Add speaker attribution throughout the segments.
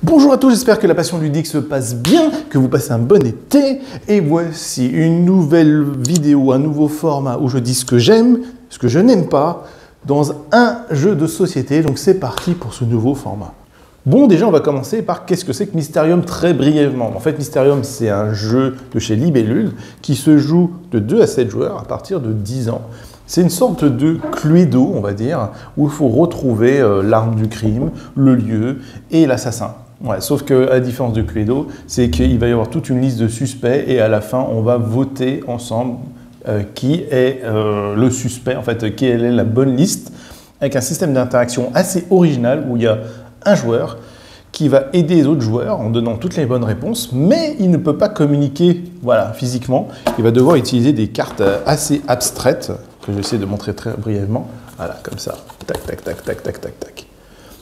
Speaker 1: Bonjour à tous, j'espère que la passion ludique se passe bien, que vous passez un bon été. Et voici une nouvelle vidéo, un nouveau format où je dis ce que j'aime, ce que je n'aime pas, dans un jeu de société. Donc c'est parti pour ce nouveau format. Bon, déjà on va commencer par qu'est-ce que c'est que Mysterium très brièvement. En fait, Mysterium c'est un jeu de chez Libellule qui se joue de 2 à 7 joueurs à partir de 10 ans. C'est une sorte de Cluedo, on va dire, où il faut retrouver l'arme du crime, le lieu et l'assassin. Ouais, sauf que, à la différence de Cluedo, c'est qu'il va y avoir toute une liste de suspects et à la fin, on va voter ensemble qui est le suspect, en fait, quelle est la bonne liste, avec un système d'interaction assez original où il y a un joueur qui va aider les autres joueurs en donnant toutes les bonnes réponses, mais il ne peut pas communiquer voilà, physiquement. Il va devoir utiliser des cartes assez abstraites, que je vais essayer de montrer très brièvement. Voilà, comme ça. Tac, tac, tac, tac, tac, tac, tac.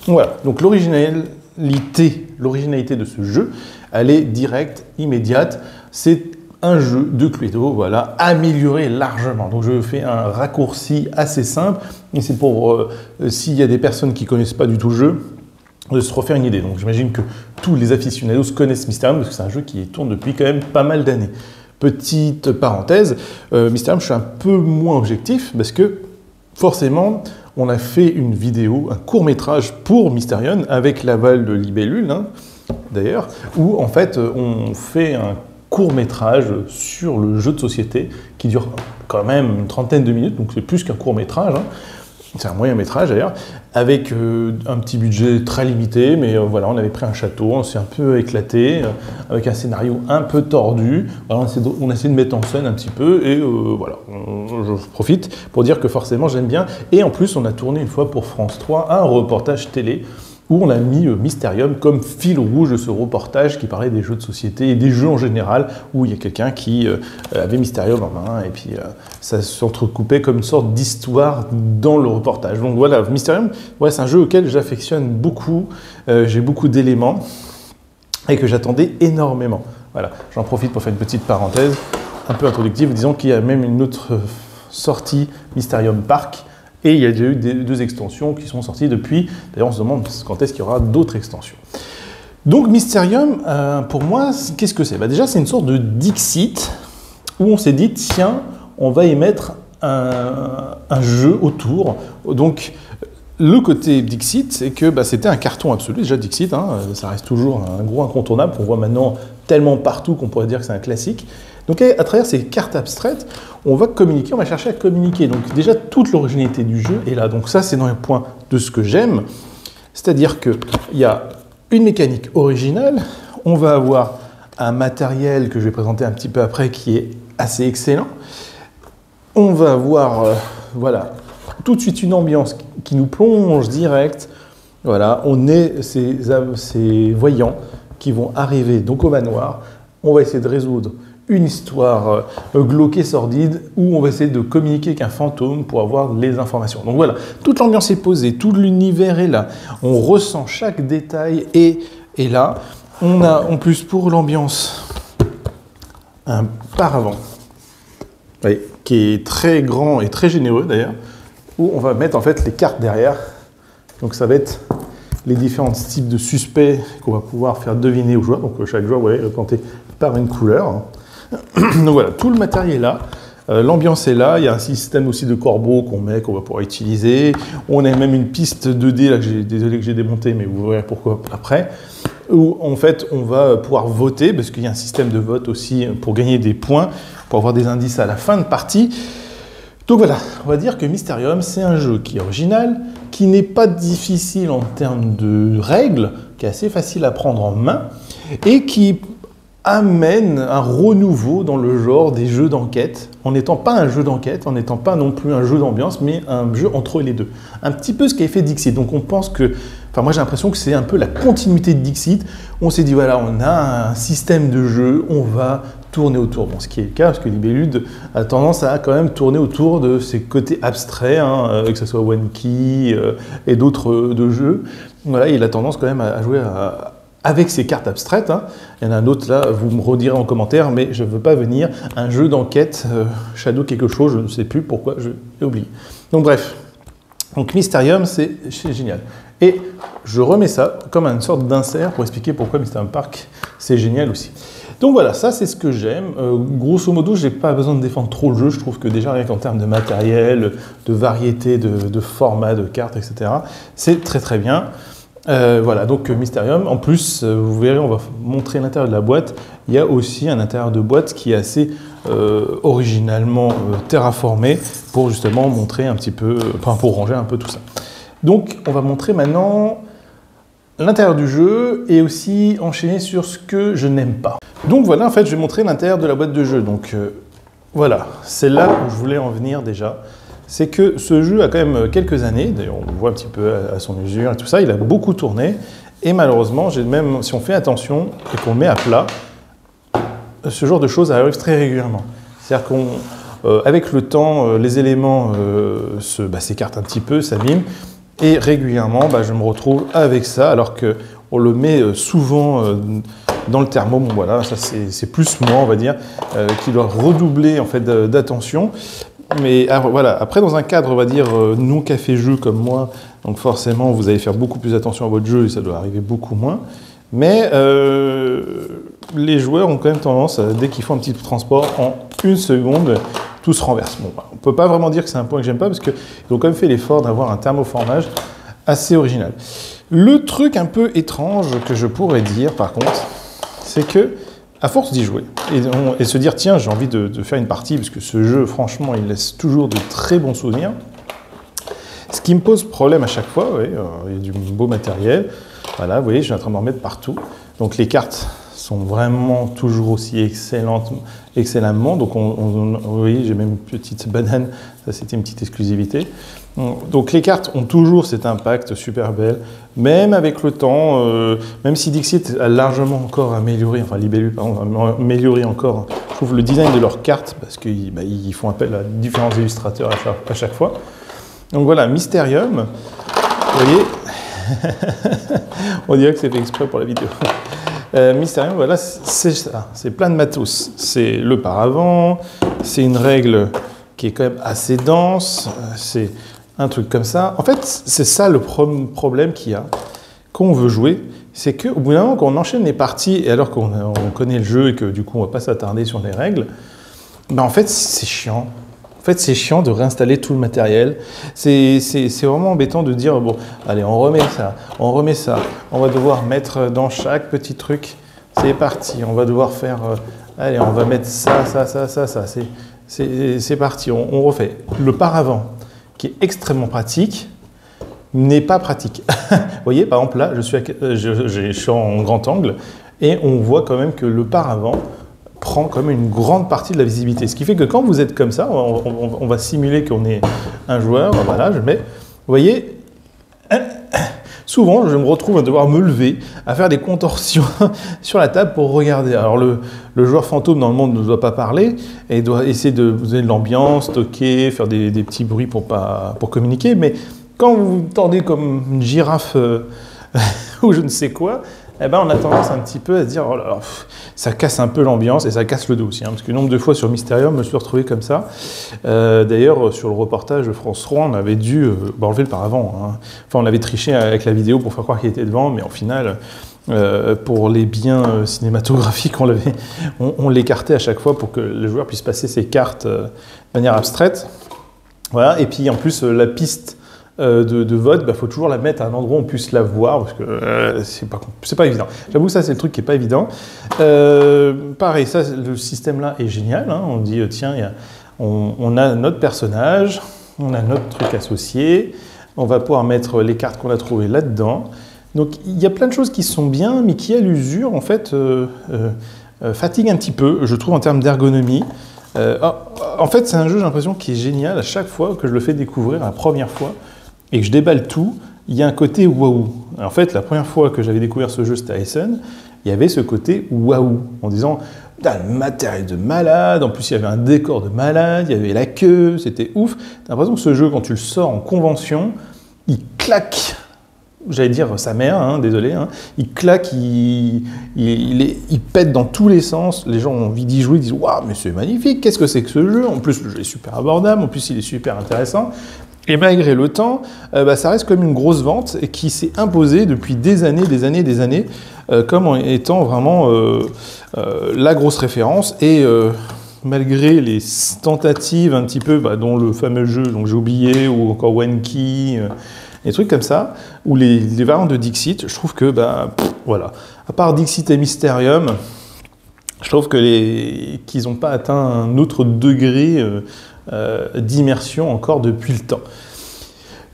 Speaker 1: Voilà, donc l'originalité de ce jeu, elle est directe, immédiate. C'est un jeu de Cluedo, voilà, amélioré largement. Donc je fais un raccourci assez simple, et c'est pour, s'il y a des personnes qui ne connaissent pas du tout le jeu, de se refaire une idée. Donc j'imagine que tous les aficionados connaissent Mysterium, parce que c'est un jeu qui tourne depuis quand même pas mal d'années. Petite parenthèse, Mysterium, je suis un peu moins objectif, parce que forcément, on a fait une vidéo, un court-métrage pour Mysterium, avec l'aval de Libellule, hein, d'ailleurs, où en fait, on fait un court-métrage sur le jeu de société, qui dure quand même une trentaine de minutes, donc c'est plus qu'un court-métrage, hein. C'est un moyen métrage d'ailleurs, avec un petit budget très limité, mais voilà, on avait pris un château, on s'est un peu éclaté, avec un scénario un peu tordu. Voilà, on a essayé de mettre en scène un petit peu, et voilà, je profite pour dire que forcément j'aime bien. Et en plus, on a tourné une fois pour France 3 un reportage télé, où on a mis Mysterium comme fil rouge de ce reportage qui parlait des jeux de société et des jeux en général, où il y a quelqu'un qui avait Mysterium en main, et puis ça s'entrecoupait comme une sorte d'histoire dans le reportage. Donc voilà, Mysterium, ouais, c'est un jeu auquel j'affectionne beaucoup, j'ai beaucoup d'éléments, et que j'attendais énormément. Voilà, j'en profite pour faire une petite parenthèse, un peu introductive, disons qu'il y a même une autre sortie, Mysterium Park, et il y a déjà eu deux extensions qui sont sorties depuis. D'ailleurs, on se demande quand est-ce qu'il y aura d'autres extensions. Donc, Mysterium, pour moi, qu'est-ce que c'est? Déjà, c'est une sorte de Dixit où on s'est dit, tiens, on va y mettre un jeu autour. Donc, le côté Dixit, c'est que c'était un carton absolu. Déjà, Dixit, hein, ça reste toujours un gros incontournable qu'on voit maintenant tellement partout qu'on pourrait dire que c'est un classique. Donc, à travers ces cartes abstraites, on va communiquer, on va chercher à communiquer. Donc, déjà, toute l'originalité du jeu est là. Donc, ça, c'est dans les points de ce que j'aime. C'est-à-dire qu'il y a une mécanique originale. On va avoir un matériel que je vais présenter un petit peu après qui est assez excellent. On va avoir, voilà, tout de suite une ambiance qui nous plonge direct. Voilà, on est ces voyants qui vont arriver donc au manoir. On va essayer de résoudre une histoire glauque et sordide où on va essayer de communiquer avec un fantôme pour avoir les informations. Donc voilà, toute l'ambiance est posée, tout l'univers est là. On ressent chaque détail et là. On a en plus pour l'ambiance un paravent qui est très grand et très généreux d'ailleurs, où on va mettre en fait les cartes derrière. Donc ça va être les différents types de suspects qu'on va pouvoir faire deviner aux joueurs. Donc chaque joueur va être représenté par une couleur. Donc voilà, tout le matériel est là, l'ambiance est là, il y a un système aussi de corbeaux qu'on va pouvoir utiliser. On a même une piste 2D, là, désolé que j'ai démonté, mais vous verrez pourquoi après, où en fait on va pouvoir voter, parce qu'il y a un système de vote aussi pour gagner des points, pour avoir des indices à la fin de partie. Donc voilà, on va dire que Mysterium, c'est un jeu qui est original, qui n'est pas difficile en termes de règles, qui est assez facile à prendre en main, et qui amène un renouveau dans le genre des jeux d'enquête, en n'étant pas un jeu d'enquête, en n'étant pas non plus un jeu d'ambiance, mais un jeu entre les deux. Un petit peu ce qu'a fait Dixit. Donc on pense que, enfin moi j'ai l'impression que c'est un peu la continuité de Dixit. On s'est dit voilà, on a un système de jeu, on va tourner autour. Bon, ce qui est le cas, parce que Libellule a tendance à quand même tourner autour de ses côtés abstraits, hein, que ce soit One Key et d'autres de jeux. Voilà, il a tendance quand même à jouer avec ces cartes abstraites, hein. Il y en a un autre là, vous me redirez en commentaire, mais je ne veux pas venir. Un jeu d'enquête, Shadow quelque chose, je ne sais plus pourquoi, je l'ai oublié. Donc bref, Donc Mysterium, c'est génial. Et je remets ça comme une sorte d'insert pour expliquer pourquoi Mysterium Park, c'est génial aussi. Donc voilà, ça c'est ce que j'aime. Grosso modo, je n'ai pas besoin de défendre trop le jeu. Je trouve que déjà, rien qu'en termes de matériel, de variété, de format, de cartes, etc., c'est très très bien. Voilà, donc Mysterium. En plus, vous verrez, on va montrer l'intérieur de la boîte. Il y a aussi un intérieur de boîte qui est assez originalement terraformé pour justement montrer un petit peu, enfin pour ranger un peu tout ça. Donc, on va montrer maintenant l'intérieur du jeu et aussi enchaîner sur ce que je n'aime pas. Donc voilà, en fait, je vais montrer l'intérieur de la boîte de jeu. Donc voilà, c'est là où je voulais en venir déjà. C'est que ce jeu a quand même quelques années, d'ailleurs on le voit un petit peu à son usure et tout ça, il a beaucoup tourné. Et malheureusement, même si on fait attention et qu'on le met à plat, ce genre de choses arrive très régulièrement. C'est-à-dire qu'avec le temps, les éléments s'écartent un petit peu, s'abîment. Et régulièrement, je me retrouve avec ça, alors qu'on le met souvent dans le thermo. Bon, voilà, ça c'est plus moi, on va dire, qui doit redoubler en fait d'attention. Mais voilà, après dans un cadre, on va dire, non café-jeu comme moi, donc forcément vous allez faire beaucoup plus attention à votre jeu et ça doit arriver beaucoup moins. Mais les joueurs ont quand même tendance, dès qu'ils font un petit transport, en une seconde, tout se renverse. Bon, on ne peut pas vraiment dire que c'est un point que j'aime pas, parce qu'ils ont quand même fait l'effort d'avoir un thermoformage assez original. Le truc un peu étrange que je pourrais dire, par contre, c'est que, à force d'y jouer, et se dire, tiens, j'ai envie de faire une partie, parce que ce jeu, franchement, il laisse toujours de très bons souvenirs. Ce qui me pose problème à chaque fois, il y a du beau matériel. Voilà, vous voyez, je suis en train d'en mettre partout. Donc les cartes sont vraiment toujours aussi excellemment. Donc vous voyez, j'ai même une petite banane, ça c'était une petite exclusivité. Donc les cartes ont toujours cet impact super belle, même avec le temps, même si Dixit a largement encore amélioré, enfin Libellule pardon, a amélioré encore, je trouve le design de leurs cartes, parce qu'ils font appel à différents illustrateurs à chaque fois. Donc voilà, Mysterium, vous voyez, on dirait que c'est fait exprès pour la vidéo. Mysterium, voilà, c'est ça, c'est plein de matos. C'est le paravent, c'est une règle qui est quand même assez dense, c'est un truc comme ça. En fait, c'est ça le problème qu'il y a quand on veut jouer, c'est qu'au bout d'un moment, quand on enchaîne les parties, et alors qu'on connaît le jeu et que du coup on ne va pas s'attarder sur les règles, en fait c'est chiant. En fait, c'est chiant de réinstaller tout le matériel. C'est vraiment embêtant de dire, bon, allez, on remet ça, on va devoir mettre dans chaque petit truc, c'est parti, on va devoir faire, allez, on va mettre ça, c'est parti, on refait. Le paravent, qui est extrêmement pratique, n'est pas pratique. Vous voyez, par exemple, là, je suis en grand angle, et on voit quand même que le paravent prend quand même une grande partie de la visibilité. Ce qui fait que quand vous êtes comme ça, on va simuler qu'on est un joueur, voilà, je mets, vous voyez, souvent je me retrouve à devoir me lever, à faire des contorsions sur la table pour regarder. Alors le joueur fantôme dans le monde ne doit pas parler, et doit essayer de vous donner de l'ambiance, toquer, faire des petits bruits pour communiquer, mais quand vous vous tordez comme une girafe ou je ne sais quoi, eh ben, on a tendance un petit peu à se dire, oh là là, ça casse un peu l'ambiance et ça casse le dos aussi. Hein, parce que nombre de fois sur Mysterium, je me suis retrouvé comme ça. D'ailleurs, sur le reportage de France 3, on avait dû enlever le paravent. Hein. Enfin, on avait triché avec la vidéo pour faire croire qu'il était devant, mais au final, pour les biens cinématographiques, on l'écartait à chaque fois pour que le joueur puisse passer ses cartes de manière abstraite. Voilà. Et puis en plus, la piste de vote, faut toujours la mettre à un endroit où on puisse la voir, parce que c'est pas évident. J'avoue, ça c'est le truc qui est pas évident. Pareil, ça, le système-là est génial. Hein. On dit, tiens, on a notre personnage, on a notre truc associé, on va pouvoir mettre les cartes qu'on a trouvées là-dedans. Donc il y a plein de choses qui sont bien, mais qui à l'usure, en fait, fatigue un petit peu, je trouve, en termes d'ergonomie. En fait, c'est un jeu, j'ai l'impression, qui est génial à chaque fois que je le fais découvrir la première fois et que je déballe tout, il y a un côté waouh. En fait, la première fois que j'avais découvert ce jeu, c'était à Essen, il y avait ce côté waouh, en disant, le matériel de malade, en plus il y avait un décor de malade, il y avait la queue, c'était ouf. T'as l'impression que ce jeu, quand tu le sors en convention, il claque. J'allais dire sa mère, hein, désolé, hein. Il claque, il pète dans tous les sens, les gens ont envie d'y jouer, ils disent « Waouh, mais c'est magnifique, qu'est-ce que c'est que ce jeu ?» En plus, le jeu est super abordable, en plus, il est super intéressant. Et malgré le temps, ça reste comme une grosse vente et qui s'est imposée depuis des années, comme en étant vraiment la grosse référence. Et malgré les tentatives un petit peu, dont le fameux jeu, donc j'ai oublié, ou encore Wenki, des trucs comme ça, ou les variantes de Dixit, je trouve que, voilà, à part Dixit et Mysterium, je trouve que qu'ils n'ont pas atteint un autre degré d'immersion encore depuis le temps.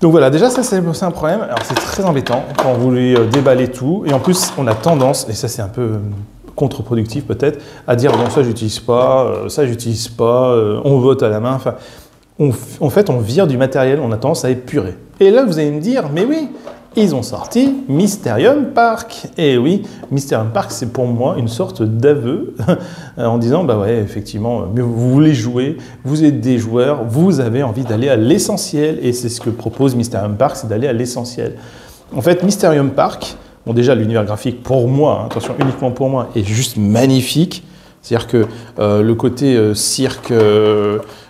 Speaker 1: Donc voilà, déjà ça c'est un problème, alors c'est très embêtant quand vous voulez déballer tout, et en plus on a tendance, et ça c'est un peu contre-productif peut-être, à dire bon ça j'utilise pas, on vote à la main, enfin, en fait on vire du matériel, on a tendance à épurer. Et là vous allez me dire, mais oui, ils ont sorti Mysterium Park. Et oui, Mysterium Park, c'est pour moi une sorte d'aveu en disant, ouais, effectivement, vous voulez jouer, vous êtes des joueurs, vous avez envie d'aller à l'essentiel. Et c'est ce que propose Mysterium Park, c'est d'aller à l'essentiel. En fait, Mysterium Park, bon déjà l'univers graphique pour moi, attention, uniquement pour moi, est juste magnifique. C'est-à-dire que le côté cirque,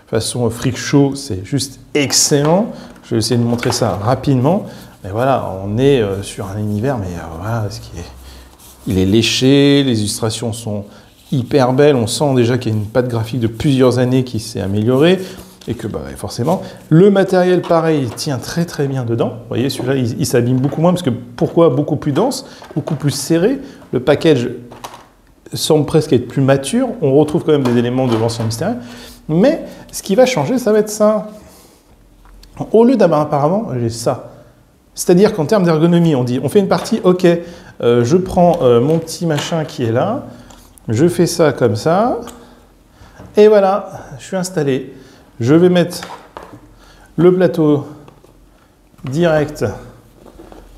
Speaker 1: façon freak show, c'est juste excellent. Je vais essayer de montrer ça rapidement. Mais voilà, on est sur un univers, mais voilà, il est léché, les illustrations sont hyper belles, on sent déjà qu'il y a une patte graphique de plusieurs années qui s'est améliorée, et que forcément, le matériel, pareil, il tient très très bien dedans. Vous voyez, celui-là, il s'abîme beaucoup moins, parce que pourquoi? Beaucoup plus dense, beaucoup plus serré, le package semble presque être plus mature, on retrouve quand même des éléments de l'ancien Mysterium, mais ce qui va changer, ça va être ça. Au lieu d'avoir apparemment, j'ai ça. C'est-à-dire qu'en termes d'ergonomie, on fait une partie, ok, je prends mon petit machin qui est là, je fais ça comme ça, et voilà, je suis installé. Je vais mettre le plateau direct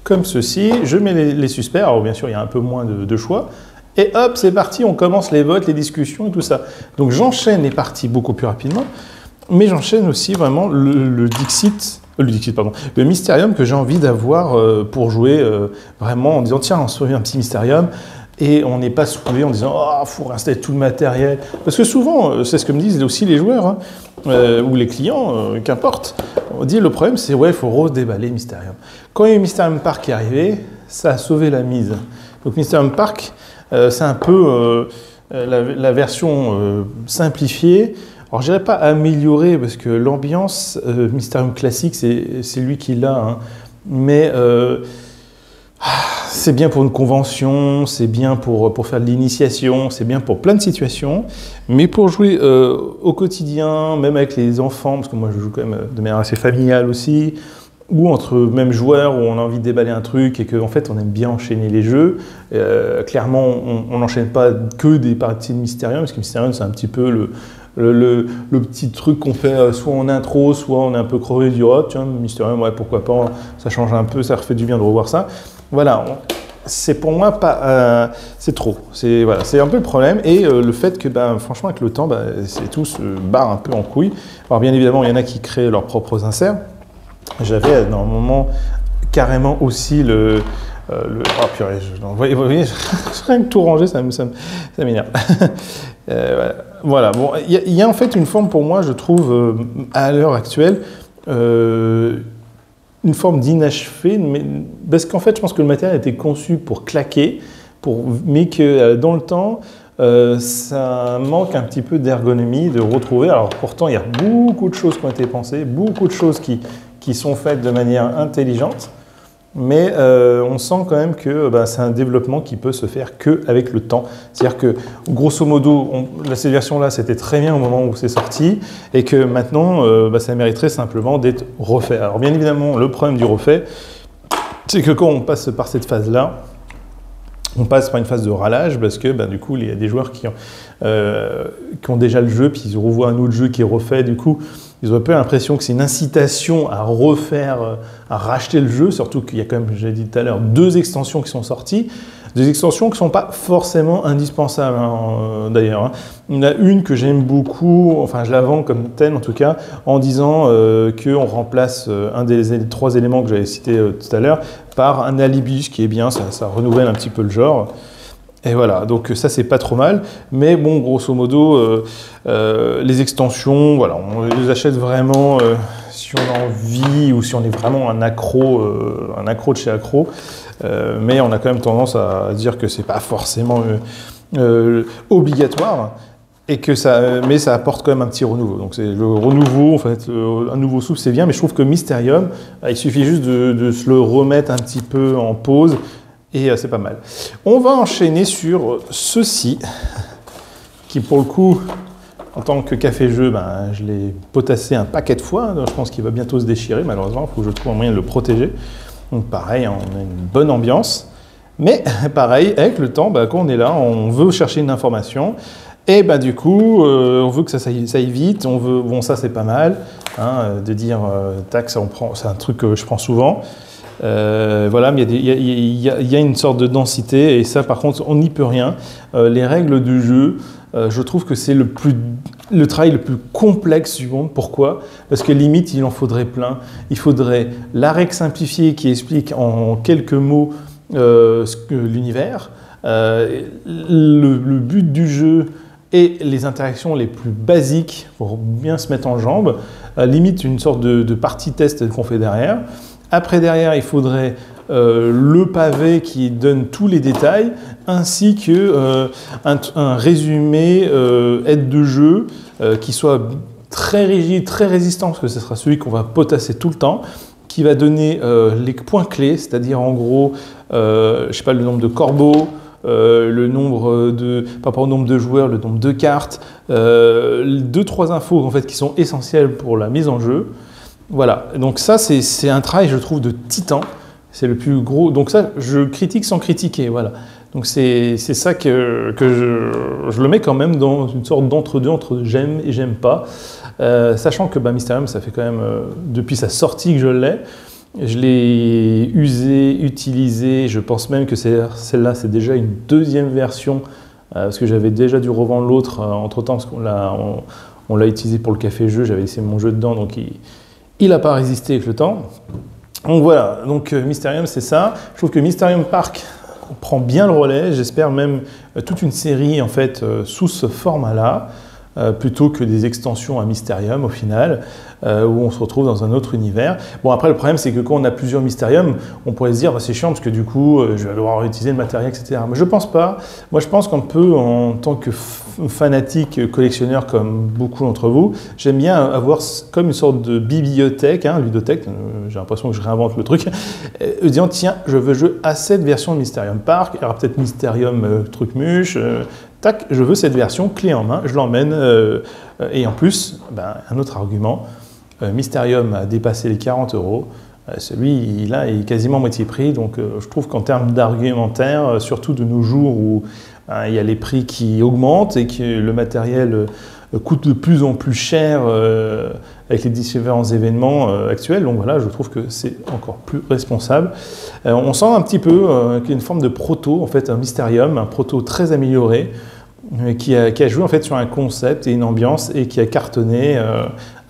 Speaker 1: comme ceci, je mets les suspects, alors bien sûr il y a un peu moins de choix, et hop, c'est parti, on commence les votes, les discussions et tout ça. Donc j'enchaîne les parties beaucoup plus rapidement, mais j'enchaîne aussi vraiment le Mysterium que j'ai envie d'avoir pour jouer vraiment en disant tiens, on se fait un petit Mysterium et on n'est pas saoulé en disant oh, faut réinstaller tout le matériel. Parce que souvent, c'est ce que me disent aussi les joueurs ou les clients, qu'importe. On dit le problème c'est ouais, il faut redéballer Mysterium. Quand il y a eu Mysterium Park qui est arrivé, ça a sauvé la mise. Donc Mysterium Park, c'est un peu la version simplifiée. Alors, je dirais pas améliorer, parce que l'ambiance, Mysterium classique, c'est lui qui l'a, hein. Mais c'est bien pour une convention, c'est bien pour faire de l'initiation, c'est bien pour plein de situations, mais pour jouer au quotidien, même avec les enfants, parce que moi je joue quand même de manière assez familiale aussi, ou entre même joueurs où on a envie de déballer un truc et qu'en fait on aime bien enchaîner les jeux. Clairement, on n'enchaîne pas que des parties de Mysterium, parce que Mysterium c'est un petit peu le petit truc qu'on fait soit en intro, soit on est un peu crevé du hop, tiens, Mysterium, ouais, pourquoi pas, ça change un peu, ça refait du bien de revoir ça. Voilà, c'est pour moi pas, c'est trop, c'est voilà, c'est un peu le problème, et le fait que franchement avec le temps, c'est tout se barre un peu en couille. Alors bien évidemment, il y en a qui créent leurs propres inserts. J'avais normalement carrément aussi oh purée, vous voyez, rien que tout ranger, ça m'énerve. Voilà, bon, il y a en fait une forme pour moi, je trouve, à l'heure actuelle, une forme d'inachevé, parce qu'en fait, je pense que le matériel a été conçu pour claquer, mais que dans le temps, ça manque un petit peu d'ergonomie, de retrouver. Alors pourtant, il y a beaucoup de choses qui ont été pensées, beaucoup de choses qui sont faites de manière intelligente, mais on sent quand même que c'est un développement qui peut se faire qu'avec le temps. C'est-à-dire que, grosso modo, cette version-là, c'était très bien au moment où c'est sorti, et que maintenant, ça mériterait simplement d'être refait. Alors bien évidemment, le problème du refait, c'est que quand on passe par cette phase-là, on passe par une phase de râlage, parce que du coup, il y a des joueurs qui ont déjà le jeu, puis ils revoient un autre jeu qui est refait, du coup, ils ont un peu l'impression que c'est une incitation à refaire, à racheter le jeu, surtout qu'il y a quand même, j'ai dit tout à l'heure, 2 extensions qui sont sorties, des extensions qui ne sont pas forcément indispensables, d'ailleurs. Hein. Il y en a une que j'aime beaucoup, enfin je la vends comme telle en tout cas, en disant qu'on remplace un des 3 éléments que j'avais cités tout à l'heure par un alibi, ce qui est bien, ça renouvelle un petit peu le genre. Et voilà, donc ça c'est pas trop mal, mais bon, grosso modo, les extensions, voilà, on les achète vraiment si on a envie ou si on est vraiment un accro de chez accro. Mais on a quand même tendance à dire que c'est pas forcément obligatoire. Et que mais ça apporte quand même un petit renouveau. Donc c'est le renouveau, en fait, un nouveau souffle, c'est bien, mais je trouve que Mysterium, il suffit juste de se le remettre un petit peu en pause, et c'est pas mal. On va enchaîner sur ceci, qui pour le coup, en tant que café-jeu, ben, je l'ai potassé un paquet de fois, je pense qu'il va bientôt se déchirer, malheureusement, il faut que je trouve un moyen de le protéger. Donc pareil, on a une bonne ambiance, mais pareil, avec le temps, ben, quand on est là, on veut chercher une information, et bah, du coup, on veut que ça aille vite, on veut, bon ça c'est pas mal, hein, de dire tac, ça on prend, c'est un truc que je prends souvent. Voilà, mais il y a une sorte de densité, et ça par contre on n'y peut rien. Les règles du jeu, je trouve que c'est le travail le plus complexe du monde. Pourquoi? Parce que limite il en faudrait plein. Il faudrait la règle simplifiée qui explique en quelques mots l'univers, le but du jeu, et les interactions les plus basiques pour bien se mettre en jambes, limite une sorte de partie test qu'on fait derrière. Après, derrière, il faudrait le pavé qui donne tous les détails, ainsi que un résumé aide de jeu qui soit très rigide, très résistant, parce que ce sera celui qu'on va potasser tout le temps, qui va donner les points clés, c'est-à-dire en gros, je sais pas, le nombre de corbeaux, le nombre par rapport au nombre de joueurs, le nombre de cartes, 2-3 infos en fait qui sont essentielles pour la mise en jeu. Voilà, donc ça c'est un travail je trouve de titan, c'est le plus gros, donc ça je critique sans critiquer, voilà. Donc c'est ça que je le mets quand même dans une sorte d'entre-deux, entre j'aime et j'aime pas, sachant que bah, Mysterium ça fait quand même depuis sa sortie que je l'ai. Je l'ai usé, utilisé, je pense même que celle-là c'est déjà une deuxième version, parce que j'avais déjà dû revendre l'autre entre-temps, parce qu'on l'a utilisé pour le café-jeu, j'avais laissé mon jeu dedans, donc il n'a pas résisté avec le temps. Donc voilà, donc Mysterium c'est ça. Je trouve que Mysterium Park prend bien le relais, j'espère même toute une série en fait sous ce format-là, plutôt que des extensions à Mysterium au final, où on se retrouve dans un autre univers. Bon après le problème c'est que quand on a plusieurs Mysterium, on pourrait se dire bah, c'est chiant parce que du coup je vais devoir utiliser le matériel, etc. Mais je pense pas. Moi je pense qu'on peut, en tant que fanatique collectionneur comme beaucoup d'entre vous, j'aime bien avoir comme une sorte de bibliothèque, hein, ludothèque, j'ai l'impression que je réinvente le truc, disant tiens je veux jouer à cette version de Mysterium Park, il y aura peut-être Mysterium Trucmuche, tac, je veux cette version clé en main, je l'emmène, et en plus, ben, un autre argument, Mysterium a dépassé les 40 €, celui-là est quasiment moitié prix, donc je trouve qu'en termes d'argumentaire, surtout de nos jours où il y a les prix qui augmentent et que le matériel coûte de plus en plus cher avec les différents événements actuels, donc voilà, je trouve que c'est encore plus responsable. On sent un petit peu qu'il y a une forme de proto, en fait, un Mysterium, un proto très amélioré, qui a joué en fait sur un concept et une ambiance et qui a cartonné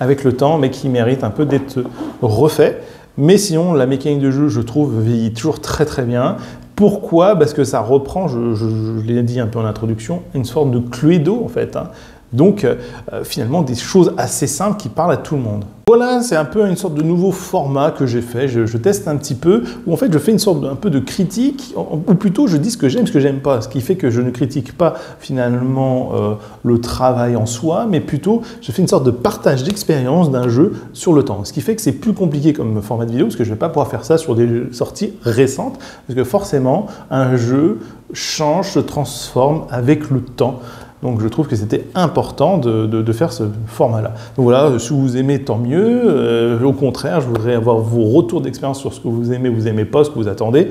Speaker 1: avec le temps, mais qui mérite un peu d'être refait. Mais sinon, la mécanique de jeu, je trouve, vieillit toujours très très bien. Pourquoi? Parce que ça reprend, je l'ai dit un peu en introduction, une sorte de Cluedo en fait, hein. Donc finalement des choses assez simples qui parlent à tout le monde. Voilà, c'est un peu une sorte de nouveau format que j'ai fait, je teste un petit peu, où en fait je fais une sorte un peu de critique, ou plutôt je dis ce que j'aime pas, ce qui fait que je ne critique pas finalement le travail en soi, mais plutôt je fais une sorte de partage d'expérience d'un jeu sur le temps. Ce qui fait que c'est plus compliqué comme format de vidéo, parce que je ne vais pas pouvoir faire ça sur des sorties récentes, parce que forcément un jeu change, se transforme avec le temps. Donc je trouve que c'était important de faire ce format-là. Donc voilà, si vous aimez, tant mieux. Au contraire, je voudrais avoir vos retours d'expérience sur ce que vous aimez pas, ce que vous attendez.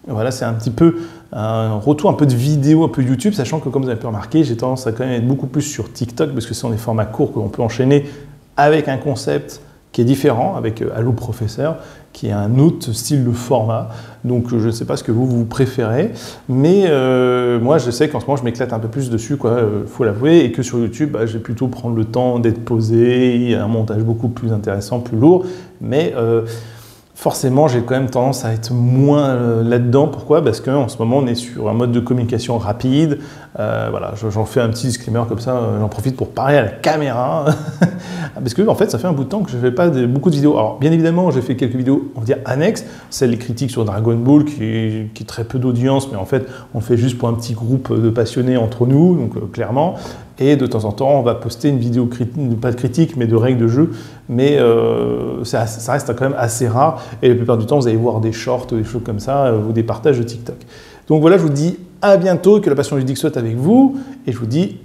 Speaker 1: Voilà, c'est un petit peu un retour un peu de vidéo, un peu YouTube, sachant que comme vous avez pu remarquer, j'ai tendance à quand même être beaucoup plus sur TikTok, parce que ce sont des formats courts que l'on peut enchaîner avec un concept qui est différent, avec Allo Professeur, qui est un autre style de format. Donc je ne sais pas ce que vous préférez, mais moi je sais qu'en ce moment je m'éclate un peu plus dessus, quoi, faut l'avouer, et que sur YouTube, bah, je vais plutôt prendre le temps d'être posé, il y a un montage beaucoup plus intéressant, plus lourd, mais forcément, j'ai quand même tendance à être moins là-dedans. Pourquoi? Parce qu'en ce moment, on est sur un mode de communication rapide. Voilà, j'en fais un petit disclaimer comme ça, j'en profite pour parler à la caméra. Parce que, en fait, ça fait un bout de temps que je ne fais pas beaucoup de vidéos. Alors, bien évidemment, j'ai fait quelques vidéos, on va dire, annexes. Celles, les critiques sur Dragon Ball, qui est très peu d'audience, mais en fait, on le fait juste pour un petit groupe de passionnés entre nous, donc clairement. Et de temps en temps, on va poster une vidéo, pas de critique, mais de règles de jeu. Mais ça reste quand même assez rare. Et la plupart du temps, vous allez voir des shorts, des choses comme ça, ou des partages de TikTok. Donc voilà, je vous dis à bientôt, que la passion ludique soit avec vous. Et je vous dis